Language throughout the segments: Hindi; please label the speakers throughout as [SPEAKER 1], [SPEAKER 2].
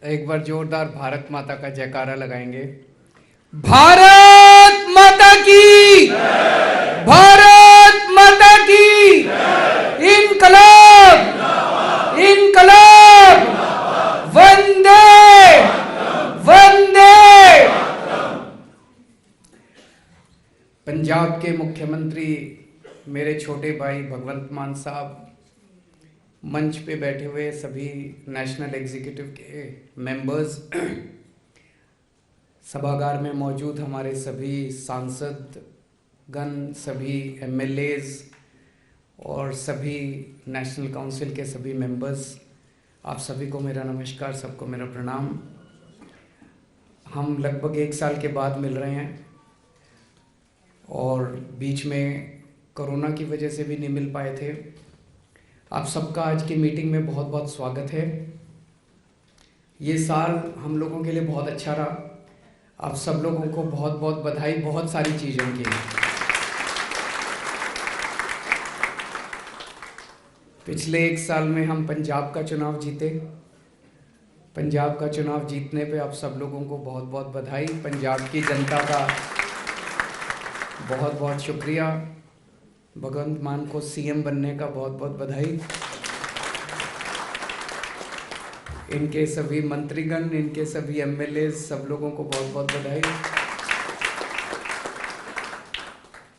[SPEAKER 1] एक बार जोरदार भारत माता का जयकारा लगाएंगे। भारत माता की, भारत माता की, इनकलाब, इनकलाब, वंदे वंदे। पंजाब के मुख्यमंत्री मेरे छोटे भाई भगवंत मान साहब, मंच पे बैठे हुए सभी नेशनल एग्जीक्यूटिव के मेंबर्स, सभागार में मौजूद हमारे सभी सांसद गण, सभी एमएलएज और सभी नेशनल काउंसिल के सभी मेंबर्स, आप सभी को मेरा नमस्कार, सबको मेरा प्रणाम। हम लगभग 1 साल के बाद मिल रहे हैं और बीच में कोरोना की वजह से भी नहीं मिल पाए थे। आप सबका आज की मीटिंग में बहुत बहुत स्वागत है। ये साल हम लोगों के लिए बहुत अच्छा रहा। आप सब लोगों को बहुत बहुत बधाई, बहुत सारी चीज़ों की। पिछले 1 साल में हम पंजाब का चुनाव जीते। पंजाब का चुनाव जीतने पे आप सब लोगों को बहुत बहुत बधाई। पंजाब की जनता का बहुत बहुत शुक्रिया। भगवंत मान को सीएम बनने का बहुत बहुत बधाई। इनके सभी मंत्रीगण, इनके सभी एमएलए, सब लोगों को बहुत बहुत बधाई।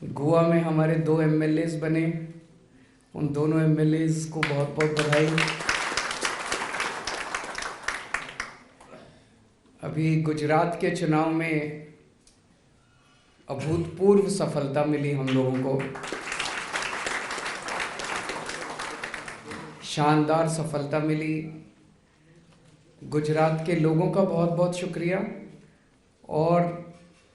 [SPEAKER 1] गोवा में हमारे 2 एमएलए बने, उन दोनों एमएलए को बहुत बहुत बधाई। अभी गुजरात के चुनाव में अभूतपूर्व सफलता मिली हम लोगों को, शानदार सफलता मिली। गुजरात के लोगों का बहुत बहुत शुक्रिया और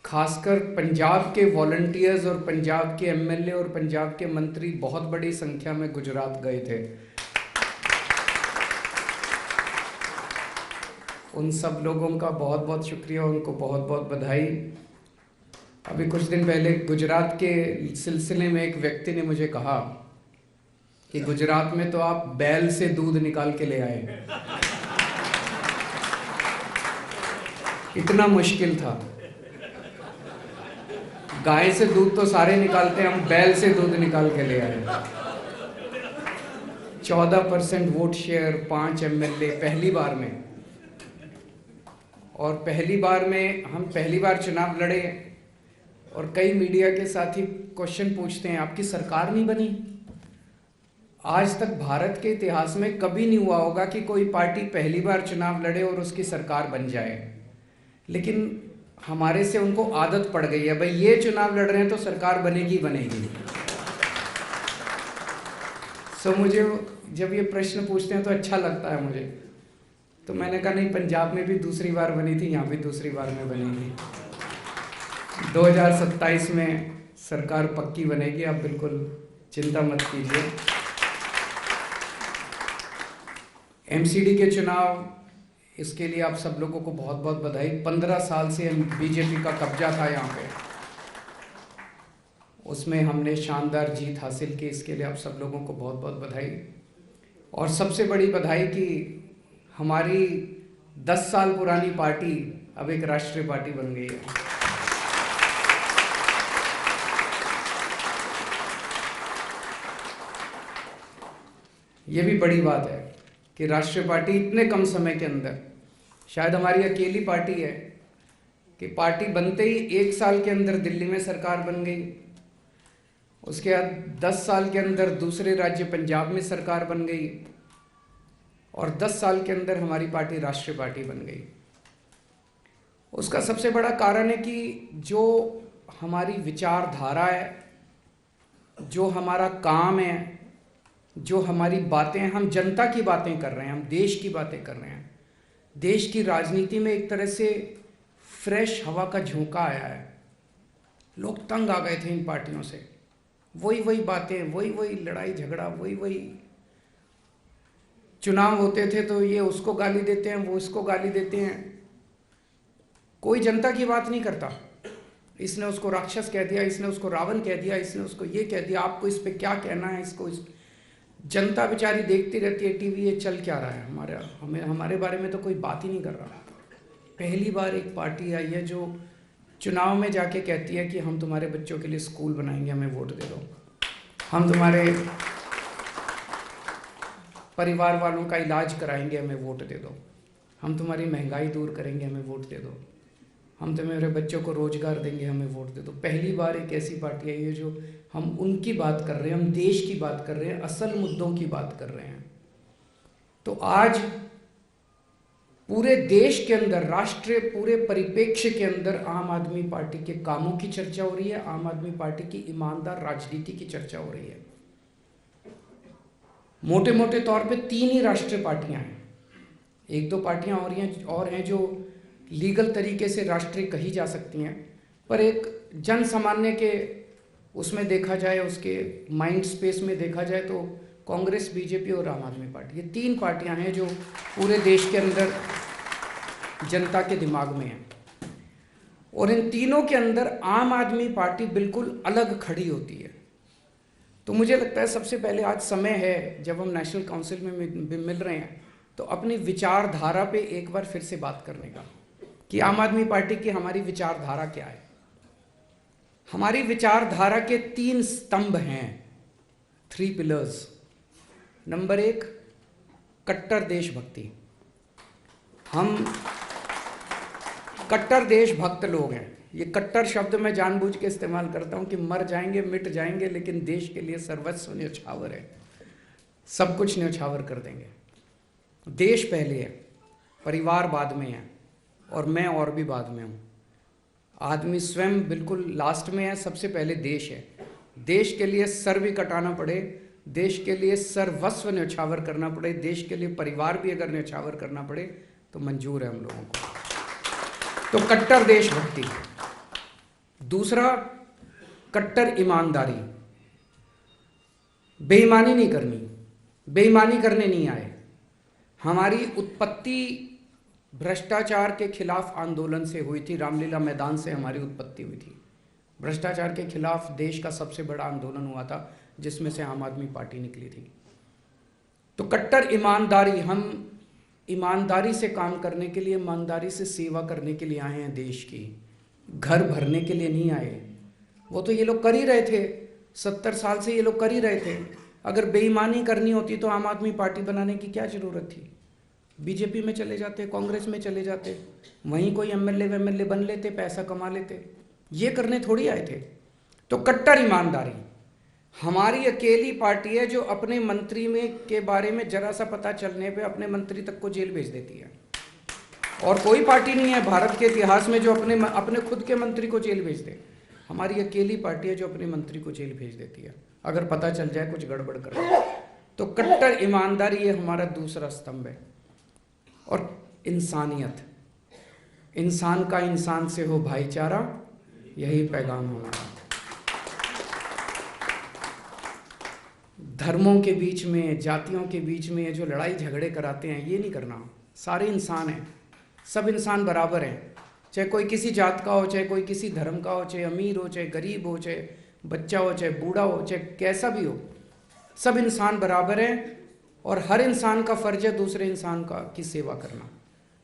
[SPEAKER 1] खासकर पंजाब के वॉलंटियर्स और पंजाब के एमएलए और पंजाब के मंत्री बहुत बड़ी संख्या में गुजरात गए थे। उन सब लोगों का बहुत बहुत शुक्रिया, उनको बहुत बहुत बधाई। अभी कुछ दिन पहले गुजरात के सिलसिले में एक व्यक्ति ने मुझे कहा कि गुजरात में तो आप बैल से दूध निकाल के ले आए। इतना मुश्किल था। गाय से दूध तो सारे निकालते हैं, हम बैल से दूध निकाल के ले आए। 14% वोट शेयर, 5 एमएलए पहली बार में। और पहली बार में हम पहली बार चुनाव लड़े और कई मीडिया के साथी क्वेश्चन पूछते हैं, आपकी सरकार नहीं बनी? आज तक भारत के इतिहास में कभी नहीं हुआ होगा कि कोई पार्टी पहली बार चुनाव लड़े और उसकी सरकार बन जाए। लेकिन हमारे से उनको आदत पड़ गई है, भाई ये चुनाव लड़ रहे हैं तो सरकार बनेगी बनेगी। सो मुझे जब ये प्रश्न पूछते हैं तो अच्छा लगता है मुझे। तो मैंने कहा नहीं, पंजाब में भी दूसरी बार बनी थी, यहाँ भी दूसरी बार में बनेगी। 2027 में सरकार पक्की बनेगी, आप बिल्कुल चिंता मत कीजिए। एमसीडी के चुनाव, इसके लिए आप सब लोगों को बहुत बहुत बधाई। 15 साल से बीजेपी का कब्जा था यहाँ पे, उसमें हमने शानदार जीत हासिल की। इसके लिए आप सब लोगों को बहुत बहुत बधाई। और सबसे बड़ी बधाई कि हमारी 10 साल पुरानी पार्टी अब एक राष्ट्रीय पार्टी बन गई है। ये भी बड़ी बात है कि राष्ट्रीय पार्टी इतने कम समय के अंदर, शायद हमारी अकेली पार्टी है कि पार्टी बनते ही 1 साल के अंदर दिल्ली में सरकार बन गई। उसके बाद 10 साल के अंदर दूसरे राज्य पंजाब में सरकार बन गई और 10 साल के अंदर हमारी पार्टी राष्ट्रीय पार्टी बन गई। उसका सबसे बड़ा कारण है कि जो हमारी विचारधारा है, जो हमारा काम है, जो हमारी बातें हैं, हम जनता की बातें कर रहे हैं, हम देश की बातें कर रहे हैं। देश की राजनीति में एक तरह से फ्रेश हवा का झोंका आया है। लोग तंग आ गए थे इन पार्टियों से, वही वही बातें, वही वही लड़ाई झगड़ा, वही वही चुनाव होते थे तो ये उसको गाली देते हैं, वो इसको गाली देते हैं। कोई जनता की बात नहीं करता। इसने उसको राक्षस कह दिया, इसने उसको रावण कह दिया, इसने उसको ये कह दिया, आपको इस पे क्या कहना है, इसको जनता बेचारी देखती रहती है टीवी, ये चल क्या रहा है, हमारे बारे में तो कोई बात ही नहीं कर रहा। पहली बार एक पार्टी आई है जो चुनाव में जाके कहती है कि हम तुम्हारे बच्चों के लिए स्कूल बनाएंगे, हमें वोट दे दो, हम तुम्हारे परिवार वालों का इलाज कराएंगे, हमें वोट दे दो, हम तुम्हारी महंगाई दूर करेंगे, हमें वोट दे दो, हम तुम्हारे बच्चों को रोजगार देंगे, हमें वोट दे दो। पहली बार एक ऐसी पार्टी आई है जो हम उनकी बात कर रहे हैं, हम देश की बात कर रहे हैं, असल मुद्दों की बात कर रहे हैं। तो आज पूरे देश के अंदर, राष्ट्रीय पूरे परिप्रेक्ष्य के अंदर आम आदमी पार्टी के कामों की चर्चा हो रही है, आम आदमी पार्टी की ईमानदार राजनीति की चर्चा हो रही है। मोटे मोटे तौर पे 3 ही राष्ट्रीय पार्टियां हैं, 1-2 पार्टियां और हैं जो लीगल तरीके से राष्ट्रीय कही जा सकती हैं, पर एक जन सामान्य के उसमें देखा जाए, उसके माइंड स्पेस में देखा जाए तो कांग्रेस, बीजेपी और आम आदमी पार्टी, ये 3 पार्टियां हैं जो पूरे देश के अंदर जनता के दिमाग में हैं। और इन तीनों के अंदर आम आदमी पार्टी बिल्कुल अलग खड़ी होती है। तो मुझे लगता है सबसे पहले आज समय है, जब हम नेशनल काउंसिल में मिल रहे हैं, तो अपनी विचारधारा पे एक बार फिर से बात करने का कि आम आदमी पार्टी की हमारी विचारधारा क्या है। हमारी विचारधारा के 3 स्तंभ हैं, 3 पिलर्स। नंबर 1, कट्टर देशभक्ति। हम कट्टर देशभक्त लोग हैं। ये कट्टर शब्द मैं जानबूझ के इस्तेमाल करता हूं कि मर जाएंगे, मिट जाएंगे, लेकिन देश के लिए सर्वस्व न्यौछावर है, सब कुछ न्यौछावर कर देंगे। देश पहले है, परिवार बाद में है, और मैं और भी बाद में हूँ। आदमी स्वयं बिल्कुल लास्ट में है, सबसे पहले देश है। देश के लिए सर भी कटाना पड़े, देश के लिए सर्वस्व न्यौछावर करना पड़े, देश के लिए परिवार भी अगर न्यौछावर करना पड़े तो मंजूर है हम लोगों को। तो कट्टर देशभक्ति। दूसरा, कट्टर ईमानदारी। बेईमानी नहीं करनी, बेईमानी करने नहीं आए। हमारी उत्पत्ति भ्रष्टाचार के खिलाफ आंदोलन से हुई थी, रामलीला मैदान से हमारी उत्पत्ति हुई थी। भ्रष्टाचार के खिलाफ देश का सबसे बड़ा आंदोलन हुआ था, जिसमें से आम आदमी पार्टी निकली थी। तो कट्टर ईमानदारी, हम ईमानदारी से काम करने के लिए, ईमानदारी से सेवा करने के लिए आए हैं देश की, घर भरने के लिए नहीं आए। वो तो ये लोग कर ही रहे थे, 70 साल से ये लोग कर ही रहे थे। अगर बेईमानी करनी होती तो आम आदमी पार्टी बनाने की क्या जरूरत थी? बीजेपी में चले जाते, कांग्रेस में चले जाते, वहीं कोई एमएलए बन लेते, पैसा कमा लेते। ये करने थोड़ी आए थे। तो कट्टर ईमानदारी। हमारी अकेली पार्टी है जो अपने मंत्री में के बारे में जरा सा पता चलने पे अपने मंत्री तक को जेल भेज देती है, और कोई पार्टी नहीं है भारत के इतिहास में जो अपने खुद के मंत्री को जेल भेज दे। हमारी अकेली पार्टी है जो अपने मंत्री को जेल भेज देती है अगर पता चल जाए कुछ गड़बड़ कर रहा है। तो कट्टर ईमानदारी, ये हमारा दूसरा स्तंभ है। और इंसानियत, इंसान का इंसान से हो भाईचारा, यही पैगाम हमारा। धर्मों के बीच में, जातियों के बीच में जो लड़ाई झगड़े कराते हैं, ये नहीं करना। सारे इंसान हैं, सब इंसान बराबर हैं, चाहे कोई किसी जात का हो, चाहे कोई किसी धर्म का हो, चाहे अमीर हो, चाहे गरीब हो, चाहे बच्चा हो, चाहे बूढ़ा हो, चाहे कैसा भी हो, सब इंसान बराबर हैं। और हर इंसान का फर्ज है दूसरे इंसान की सेवा करना।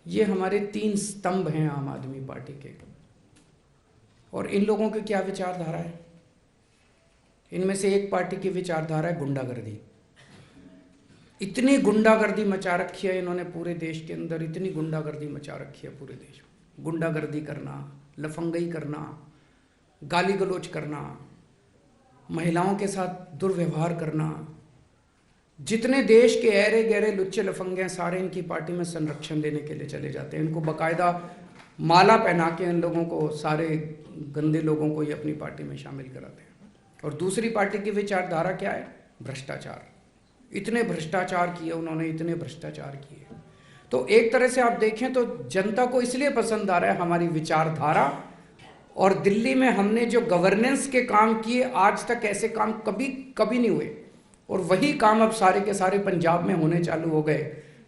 [SPEAKER 1] ये हमारे 3 स्तंभ हैं आम आदमी पार्टी के। और इन लोगों की क्या विचारधारा है? इनमें से एक पार्टी की विचारधारा है गुंडागर्दी। इतनी गुंडागर्दी मचा रखी है इन्होंने पूरे देश के अंदर, इतनी गुंडागर्दी मचा रखी है पूरे देश में। गुंडागर्दी करना, लफंगई करना, गाली गलौज करना, महिलाओं के साथ दुर्व्यवहार करना। जितने देश के ऐरे गहरे लुच्चे लफंगे हैं, सारे इनकी पार्टी में संरक्षण लेने के लिए चले जाते हैं। इनको बाकायदा माला पहना के इन लोगों को, सारे गंदे लोगों को ये अपनी पार्टी में शामिल कराते हैं। और दूसरी पार्टी की विचारधारा क्या है? भ्रष्टाचार। इतने भ्रष्टाचार किए उन्होंने, इतने भ्रष्टाचार किए। तो एक तरह से आप देखें तो जनता को इसलिए पसंद आ रहा है हमारी विचारधारा। और दिल्ली में हमने जो गवर्नेंस के काम किए, आज तक ऐसे काम कभी नहीं हुए, और वही काम अब सारे के सारे पंजाब में होने चालू हो गए।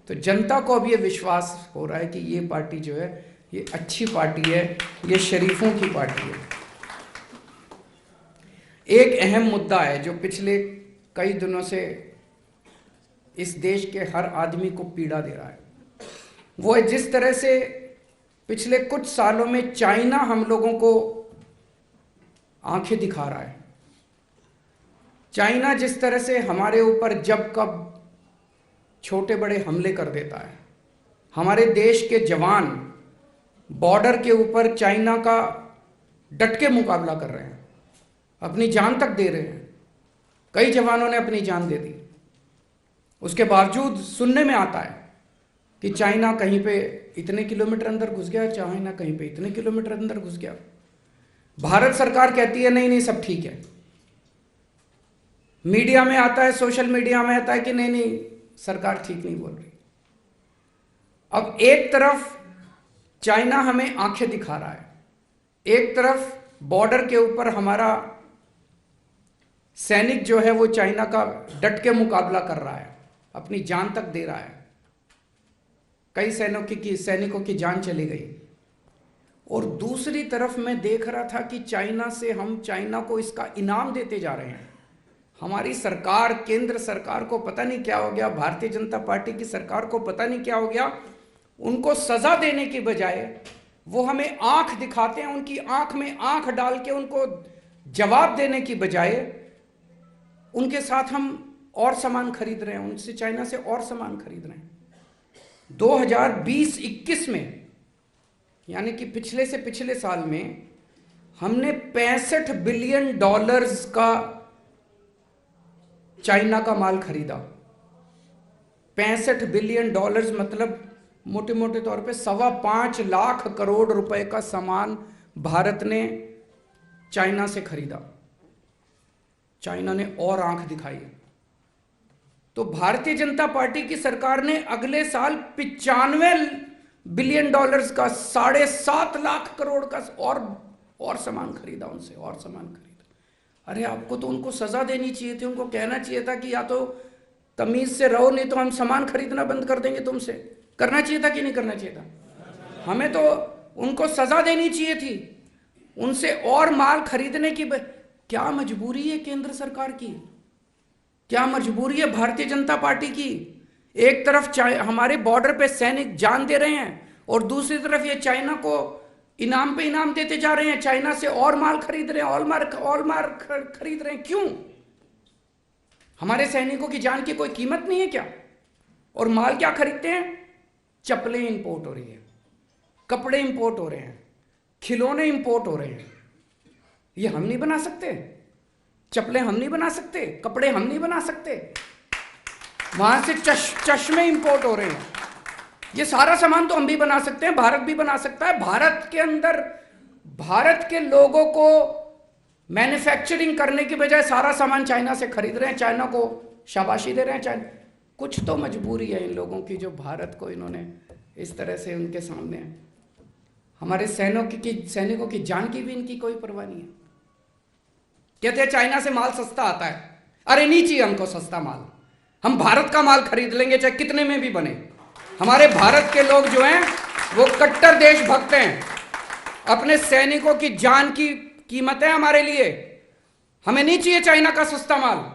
[SPEAKER 1] तो जनता को अब ये विश्वास हो रहा है कि ये पार्टी जो है ये अच्छी पार्टी है, ये शरीफों की पार्टी है। एक अहम मुद्दा है जो पिछले कई दिनों से इस देश के हर आदमी को पीड़ा दे रहा है वो है जिस तरह से पिछले कुछ सालों में चाइना हम लोगों को आंखें दिखा रहा है। चाइना जिस तरह से हमारे ऊपर जब कब छोटे बड़े हमले कर देता है, हमारे देश के जवान बॉर्डर के ऊपर चाइना का डट के मुकाबला कर रहे हैं, अपनी जान तक दे रहे हैं। कई जवानों ने अपनी जान दे दी। उसके बावजूद सुनने में आता है कि चाइना कहीं पे इतने किलोमीटर अंदर घुस गया, चाइना कहीं पे इतने किलोमीटर अंदर घुस गया। भारत सरकार कहती है नहीं नहीं सब ठीक है। मीडिया में आता है, सोशल मीडिया में आता है कि नहीं नहीं सरकार ठीक नहीं बोल रही। अब एक तरफ चाइना हमें आंखें दिखा रहा है, एक तरफ बॉर्डर के ऊपर हमारा सैनिक जो है वो चाइना का डट के मुकाबला कर रहा है, अपनी जान तक दे रहा है। कई सैनिकों की जान चली गई। और दूसरी तरफ मैं देख रहा था कि हम चाइना को इसका इनाम देते जा रहे हैं। हमारी सरकार, केंद्र सरकार को पता नहीं क्या हो गया, भारतीय जनता पार्टी की सरकार को पता नहीं क्या हो गया, उनको सजा देने की बजाय वो हमें आंख दिखाते हैं। उनकी आंख में आंख डाल के उनको जवाब देने की बजाय उनके साथ हम और सामान खरीद रहे हैं, उनसे चाइना से और सामान खरीद रहे हैं। 2020-21 में यानी कि पिछले से पिछले साल में हमने $65 बिलियन का चाइना का माल खरीदा। $65 बिलियन मतलब मोटे मोटे तौर पे 5.25 लाख करोड़ रुपए का सामान भारत ने चाइना से खरीदा। चाइना ने और आंख दिखाई। तो भारतीय जनता पार्टी की सरकार ने अगले साल $95 बिलियन का 7.5 लाख करोड़ का और सामान खरीदा, उनसे और सामान खरीदा। अरे आपको तो उनको सजा देनी चाहिए थी, उनको कहना चाहिए था कि या तो तमीज से रहो नहीं तो हम सामान खरीदना बंद कर देंगे तुमसे। करना चाहिए था कि नहीं करना चाहिए था? हमें तो उनको सजा देनी चाहिए थी, उनसे और माल खरीदने की। क्या मजबूरी है केंद्र सरकार की? क्या मजबूरी है भारतीय जनता पार्टी की? एक तरफ हमारे बॉर्डर पे सैनिक जान दे रहे हैं और दूसरी तरफ ये चाइना को इनाम पे इनाम देते जा रहे हैं, चाइना से और माल खरीद रहे हैं, और माल खरीद रहे हैं। क्यों? हमारे सैनिकों की जान की कोई कीमत नहीं है क्या? और माल क्या खरीदते हैं? चप्पलें इंपोर्ट हो रही है, कपड़े इंपोर्ट हो रहे हैं, खिलौने इंपोर्ट हो रहे हैं। ये हम नहीं बना सकते? चप्पलें हम नहीं बना सकते? कपड़े हम नहीं बना सकते? वहां से चश्मे इंपोर्ट हो रहे हैं। ये सारा सामान तो हम भी बना सकते हैं, भारत भी बना सकता है। भारत के अंदर भारत के लोगों को मैन्युफैक्चरिंग करने की बजाय सारा सामान चाइना से खरीद रहे हैं, चाइना को शाबाशी दे रहे हैं। चाइना कुछ तो मजबूरी है इन लोगों की, जो भारत को इन्होंने इस तरह से उनके सामने है। हमारे सैनिकों की जान की भी इनकी कोई परवाह नहीं है। कहते हैं चाइना से माल सस्ता आता है। अरे नहीं चाहिए हमको सस्ता माल, हम भारत का माल खरीद लेंगे चाहे कितने में भी बने। हमारे भारत के लोग जो हैं वो कट्टर देशभक्त हैं, अपने सैनिकों की जान की कीमत है हमारे लिए। हमें नहीं चाहिए चाइना का सस्ता माल।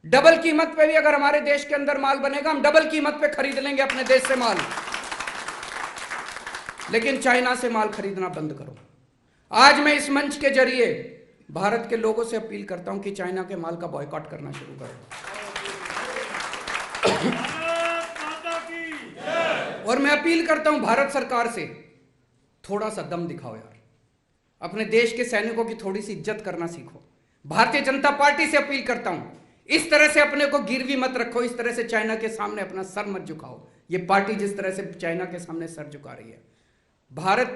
[SPEAKER 1] डबल कीमत पे भी अगर हमारे देश के अंदर माल बनेगा, हम डबल कीमत पे खरीद लेंगे अपने देश से माल। लेकिन चाइना से माल खरीदना बंद करो। आज मैं इस मंच के जरिए भारत के लोगों से अपील करता हूं कि चाइना के माल का बॉयकॉट करना शुरू करो। और मैं अपील करता हूं भारत सरकार से, थोड़ा सा दम दिखाओ यार, अपने देश के सैनिकों की थोड़ी सी इज्जत करना सीखो। भारतीय जनता पार्टी से अपील करता हूं, इस तरह से अपने को गिरवी मत रखो, इस तरह से चाइना के सामने अपना सर मत झुकाओ। ये पार्टी जिस तरह से चाइना के सामने सर झुका रही है, भारत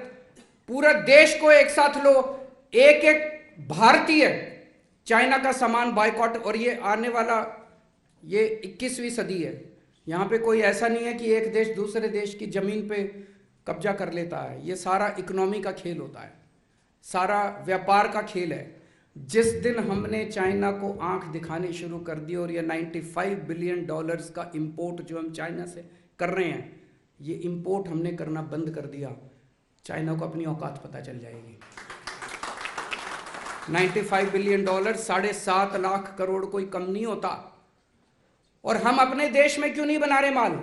[SPEAKER 1] पूरा देश को एक साथ लो, एक एक भारतीय चाइना का सामान बायकॉट। और ये आने वाला ये 21वीं सदी है, यहां पे कोई ऐसा नहीं है कि एक देश दूसरे देश की जमीन पे कब्जा कर लेता है। ये सारा इकोनॉमी का खेल होता है, सारा व्यापार का खेल है। जिस दिन हमने चाइना को आंख दिखानी शुरू कर दी और ये $95 बिलियन का इंपोर्ट जो हम चाइना से कर रहे हैं, ये इंपोर्ट हमने करना बंद कर दिया, चाइना को अपनी औकात पता चल जाएगी। $95 बिलियन 7.5 लाख करोड़ कोई कम नहीं होता। और हम अपने देश में क्यों नहीं बना रहे माल?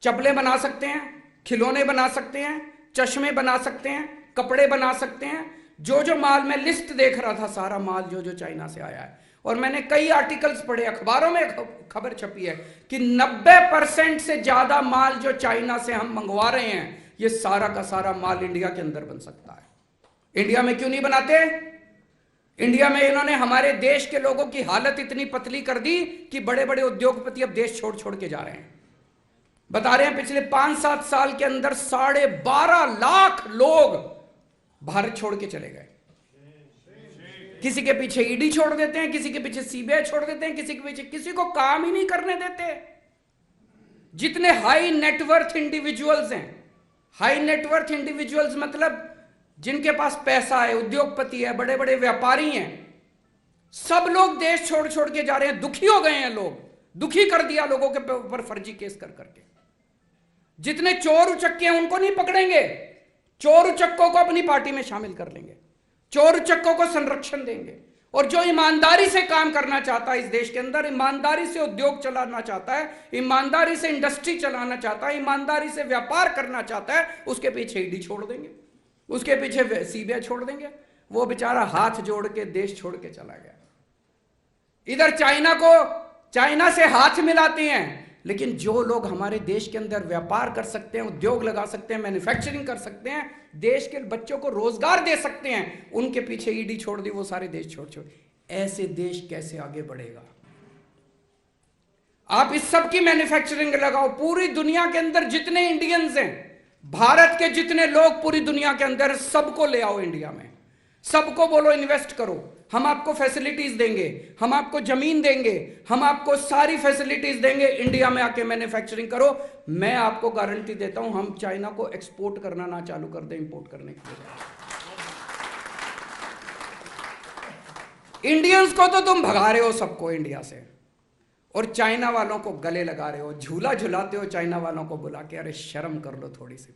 [SPEAKER 1] चप्पलें बना सकते हैं, खिलौने बना सकते हैं, चश्मे बना सकते हैं, कपड़े बना सकते हैं। जो जो माल, मैं लिस्ट देख रहा था, सारा माल जो जो चाइना से आया है, और मैंने कई आर्टिकल्स पढ़े, अखबारों में खबर छपी है कि 90% से ज्यादा माल जो चाइना से हम मंगवा रहे हैं, ये सारा का सारा माल इंडिया के अंदर बन सकता है। इंडिया में क्यों नहीं बनाते? इंडिया में इन्होंने हमारे देश के लोगों की हालत इतनी पतली कर दी कि बड़े बड़े उद्योगपति अब देश छोड़ छोड़ के जा रहे हैं। बता रहे हैं पिछले 5-7 साल के अंदर 12.5 लाख लोग भारत छोड़ के चले गए। किसी के पीछे ईडी छोड़ देते हैं, किसी के पीछे सीबीआई छोड़ देते हैं, किसी के पीछे, किसी को काम ही नहीं करने देते। जितने हाई नेटवर्थ इंडिविजुअल्स हैं, हाई नेटवर्थ इंडिविजुअल्स मतलब जिनके पास पैसा है, उद्योगपति है, बड़े बड़े व्यापारी हैं, सब लोग देश छोड़ छोड़ के जा रहे हैं। दुखी हो गए हैं लोग, दुखी कर दिया लोगों के ऊपर फर्जी केस कर करके। जितने चोर उचक्के हैं उनको नहीं पकड़ेंगे, चोर उचक्कों को अपनी पार्टी में शामिल कर लेंगे, चोर उचक्कों को संरक्षण देंगे। और जो ईमानदारी से काम करना चाहता है इस देश के अंदर, ईमानदारी से उद्योग चलाना चाहता है, ईमानदारी से इंडस्ट्री चलाना चाहता है, ईमानदारी से व्यापार करना चाहता है, उसके पीछे ईडी छोड़ देंगे, उसके पीछे सीबीआई छोड़ देंगे। वो बेचारा हाथ जोड़ के देश छोड़ के चला गया। इधर चाइना से हाथ मिलाते हैं, लेकिन जो लोग हमारे देश के अंदर व्यापार कर सकते हैं, उद्योग लगा सकते हैं, मैन्युफैक्चरिंग कर सकते हैं, देश के बच्चों को रोजगार दे सकते हैं, उनके पीछे ईडी छोड़ दी, वो सारे देश छोड़ छोड़। ऐसे देश कैसे आगे बढ़ेगा? आप इस सब की मैन्युफैक्चरिंग लगाओ। पूरी दुनिया के अंदर जितने इंडियंस हैं, भारत के जितने लोग पूरी दुनिया के अंदर, सबको ले आओ इंडिया में, सबको बोलो इन्वेस्ट करो, हम आपको फैसिलिटीज देंगे, हम आपको जमीन देंगे, हम आपको सारी फैसिलिटीज देंगे, इंडिया में आके मैन्युफैक्चरिंग करो। मैं आपको गारंटी देता हूं, हम चाइना को एक्सपोर्ट करना ना चालू कर दें, इंपोर्ट करने के लिए। इंडियंस को तो तुम भगा रहे हो सबको इंडिया से, और चाइना वालों को गले लगा रहे हो, झूला झुलाते हो चाइना वालों को बुला के। अरे शर्म कर लो थोड़ी सी।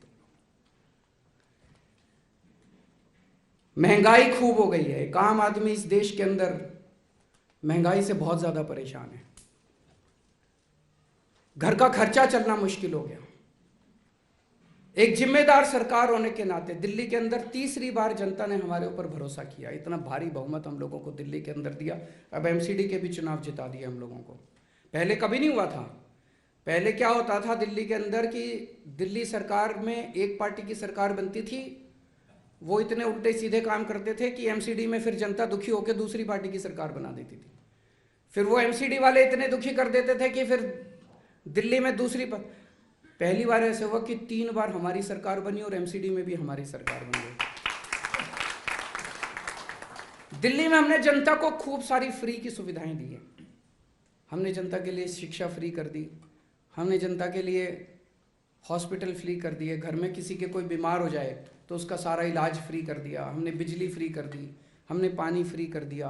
[SPEAKER 1] महंगाई खूब हो गई है। एक आम आदमी इस देश के अंदर महंगाई से बहुत ज्यादा परेशान है। घर का खर्चा चलना मुश्किल हो गया। एक जिम्मेदार सरकार होने के नाते दिल्ली के अंदर तीसरी बार जनता ने हमारे ऊपर भरोसा किया, इतना भारी बहुमत हम लोगों को दिल्ली के अंदर दिया। अब एमसीडी के भी चुनाव जिता दिए हम लोगों को, पहले कभी नहीं हुआ था। पहले क्या होता था दिल्ली के अंदर कि दिल्ली सरकार में एक पार्टी की सरकार बनती थी, वो इतने उल्टे सीधे काम करते थे कि एमसीडी में फिर जनता दुखी होकर दूसरी पार्टी की सरकार बना देती थी। फिर वो एमसीडी वाले इतने दुखी कर देते थे कि फिर दिल्ली में पहली बार ऐसे हुआ कि 3 बार हमारी सरकार बनी और एमसीडी में भी हमारी सरकार बन गई। दिल्ली में हमने जनता को खूब सारी फ्री की सुविधाएं दी है। हमने जनता के लिए शिक्षा फ्री कर दी, हमने जनता के लिए हॉस्पिटल फ्री कर दिए, घर में किसी के कोई बीमार हो जाए तो उसका सारा इलाज फ्री कर दिया, हमने बिजली फ्री कर दी, हमने पानी फ्री कर दिया,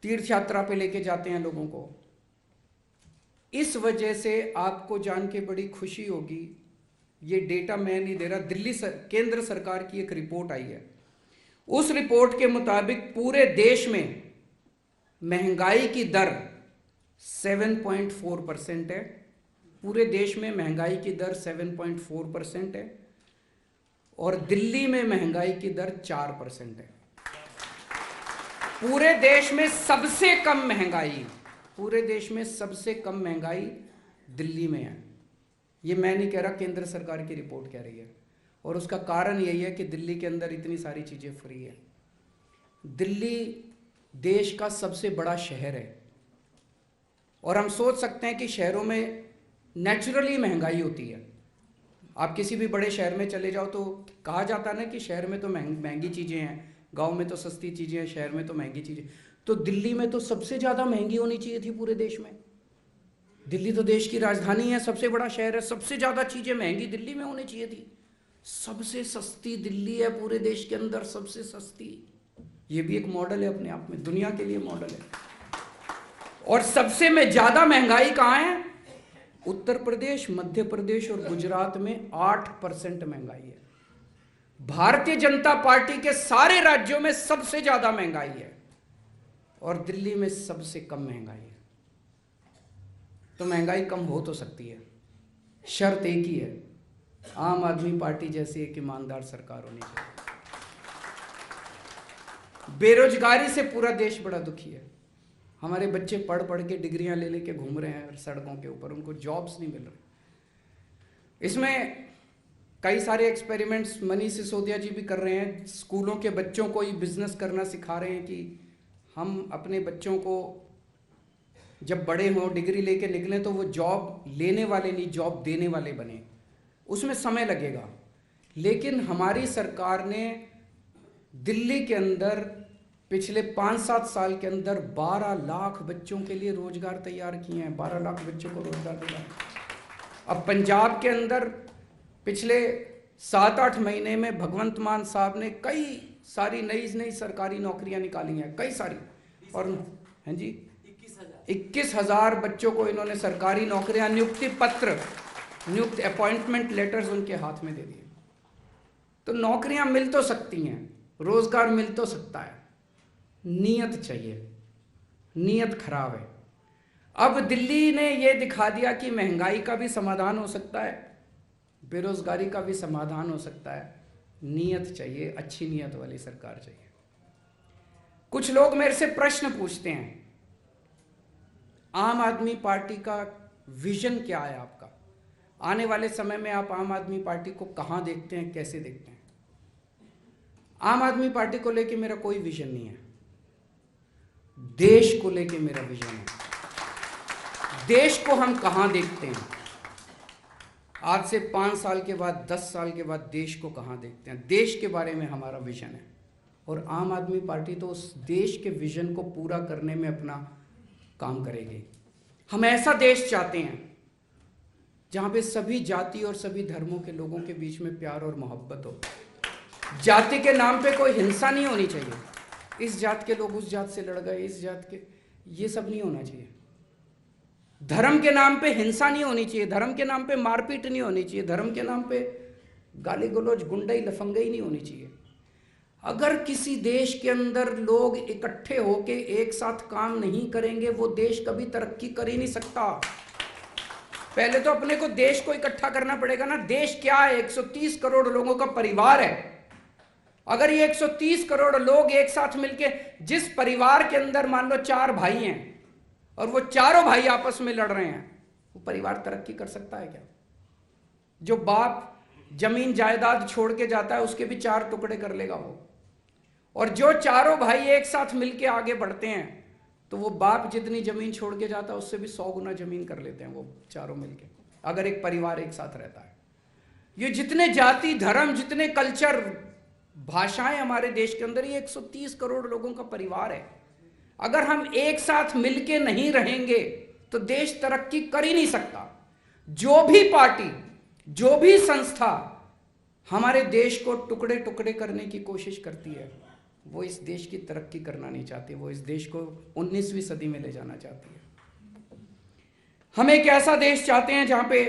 [SPEAKER 1] तीर्थ यात्रा पे लेके जाते हैं लोगों को। इस वजह से आपको जान के बड़ी खुशी होगी, ये डेटा मैं नहीं दे रहा, केंद्र सरकार की एक रिपोर्ट आई है। उस रिपोर्ट के मुताबिक पूरे देश में महंगाई की दर 7.4% है। पूरे देश में महंगाई की दर 7.4% है और दिल्ली में महंगाई की दर 4% है। पूरे देश में सबसे कम महंगाई, पूरे देश में सबसे कम महंगाई दिल्ली में है। ये मैं नहीं कह रहा, केंद्र सरकार की रिपोर्ट कह रही है। और उसका कारण यही है कि दिल्ली के अंदर इतनी सारी चीज़ें फ्री है। दिल्ली देश का सबसे बड़ा शहर है और हम सोच सकते हैं कि शहरों में नेचुरली महंगाई होती है। आप किसी भी बड़े शहर में चले जाओ तो कहा जाता है ना कि शहर में तो महंगी चीज़ें हैं, गांव में तो सस्ती चीज़ें हैं, शहर में तो महंगी चीज़ें। तो दिल्ली में तो सबसे ज़्यादा महंगी होनी चाहिए थी पूरे देश में। दिल्ली तो देश की राजधानी है, सबसे बड़ा शहर है, सबसे ज़्यादा चीज़ें महंगी दिल्ली में होनी चाहिए थी। सबसे सस्ती दिल्ली है पूरे देश के अंदर, सबसे सस्ती। ये भी एक मॉडल है अपने आप में, दुनिया के लिए मॉडल है। और सबसे में ज़्यादा महंगाई कहाँ है? उत्तर प्रदेश, मध्य प्रदेश और गुजरात में 8% महंगाई है। भारतीय जनता पार्टी के सारे राज्यों में सबसे ज्यादा महंगाई है और दिल्ली में सबसे कम महंगाई है। तो महंगाई कम हो तो सकती है। शर्त एक ही है, आम आदमी पार्टी जैसी एक ईमानदार सरकार होनी चाहिए। बेरोजगारी से पूरा देश बड़ा दुखी है। हमारे बच्चे पढ़ पढ़ के डिग्रियां ले लेके घूम रहे हैं सड़कों के ऊपर, उनको जॉब्स नहीं मिल रहे। इसमें कई सारे एक्सपेरिमेंट्स मनीष सिसोदिया जी भी कर रहे हैं। स्कूलों के बच्चों को ही बिजनेस करना सिखा रहे हैं कि हम अपने बच्चों को जब बड़े हों, डिग्री लेके निकलें, तो वो जॉब लेने वाले नहीं, जॉब देने वाले बने। उसमें समय लगेगा, लेकिन हमारी सरकार ने दिल्ली के अंदर पिछले 5-7 साल के अंदर 12 लाख बच्चों के लिए रोजगार तैयार किए हैं। 12 लाख बच्चों को रोजगार दिया है। अब पंजाब के अंदर पिछले 7-8 महीने में भगवंत मान साहब ने कई सारी नई सरकारी नौकरियां निकाली हैं, कई सारी। और हैं जी 21,000 बच्चों को इन्होंने सरकारी नौकरियां, नियुक्ति पत्र, नियुक्त अपॉइंटमेंट लेटर्स उनके हाथ में दे दिए। तो नौकरियां मिल तो सकती हैं, रोजगार मिल तो सकता है, नीयत चाहिए। नीयत खराब है। अब दिल्ली ने यह दिखा दिया कि महंगाई का भी समाधान हो सकता है, बेरोजगारी का भी समाधान हो सकता है। नीयत चाहिए, अच्छी नीयत वाली सरकार चाहिए। कुछ लोग मेरे से प्रश्न पूछते हैं, आम आदमी पार्टी का विजन क्या है आपका? आने वाले समय में आप आम आदमी पार्टी को कहां देखते हैं, कैसे देखते हैं? आम आदमी पार्टी को लेके मेरा कोई विजन नहीं है, देश को लेके मेरा विजन है। देश को हम कहां देखते हैं? आज से 5 साल के बाद, 10 साल के बाद देश को कहां देखते हैं? देश के बारे में हमारा विजन है। और आम आदमी पार्टी तो उस देश के विजन को पूरा करने में अपना काम करेगी। हम ऐसा देश चाहते हैं जहां पे सभी जाति और सभी धर्मों के लोगों के बीच में प्यार और मोहब्बत हो। जाति के नाम पे कोई हिंसा नहीं होनी चाहिए। इस जात के लोग उस जात से लड़ गए, इस जात के, ये सब नहीं होना चाहिए। धर्म के नाम पे हिंसा नहीं होनी चाहिए, धर्म के नाम पे मारपीट नहीं होनी चाहिए, धर्म के नाम पे गाली गलौज, गुंडई लफंगई नहीं होनी चाहिए। अगर किसी देश के अंदर लोग इकट्ठे होके एक साथ काम नहीं करेंगे, वो देश कभी तरक्की कर ही नहीं सकता। पहले तो अपने को, देश को इकट्ठा करना पड़ेगा ना। देश क्या है? 130 करोड़ लोगों का परिवार है। अगर ये 130 करोड़ लोग एक साथ मिलके, जिस परिवार के अंदर मान लो 4 भाई हैं और वो चारों भाई आपस में लड़ रहे हैं, वो परिवार तरक्की कर सकता है क्या? जो बाप जमीन जायदाद छोड़ के जाता है, उसके भी 4 टुकड़े कर लेगा वो। और जो चारों भाई एक साथ मिलके आगे बढ़ते हैं, तो वो बाप जितनी जमीन छोड़ के जाता है, उससे भी 100 गुना जमीन कर लेते हैं वो चारों मिलके, अगर एक परिवार एक साथ रहता है। ये जितने जाति, धर्म, जितने कल्चर, भाषाएं हमारे देश के अंदर, ये 130 करोड़ लोगों का परिवार है। अगर हम एक साथ मिलके नहीं रहेंगे तो देश तरक्की कर ही नहीं सकता। जो भी पार्टी, जो भी संस्था हमारे देश को टुकड़े टुकड़े करने की कोशिश करती है, वो इस देश की तरक्की करना नहीं चाहती। वो इस देश को 19वीं सदी में ले जाना चाहती है। हम एक ऐसा देश चाहते हैं जहां पे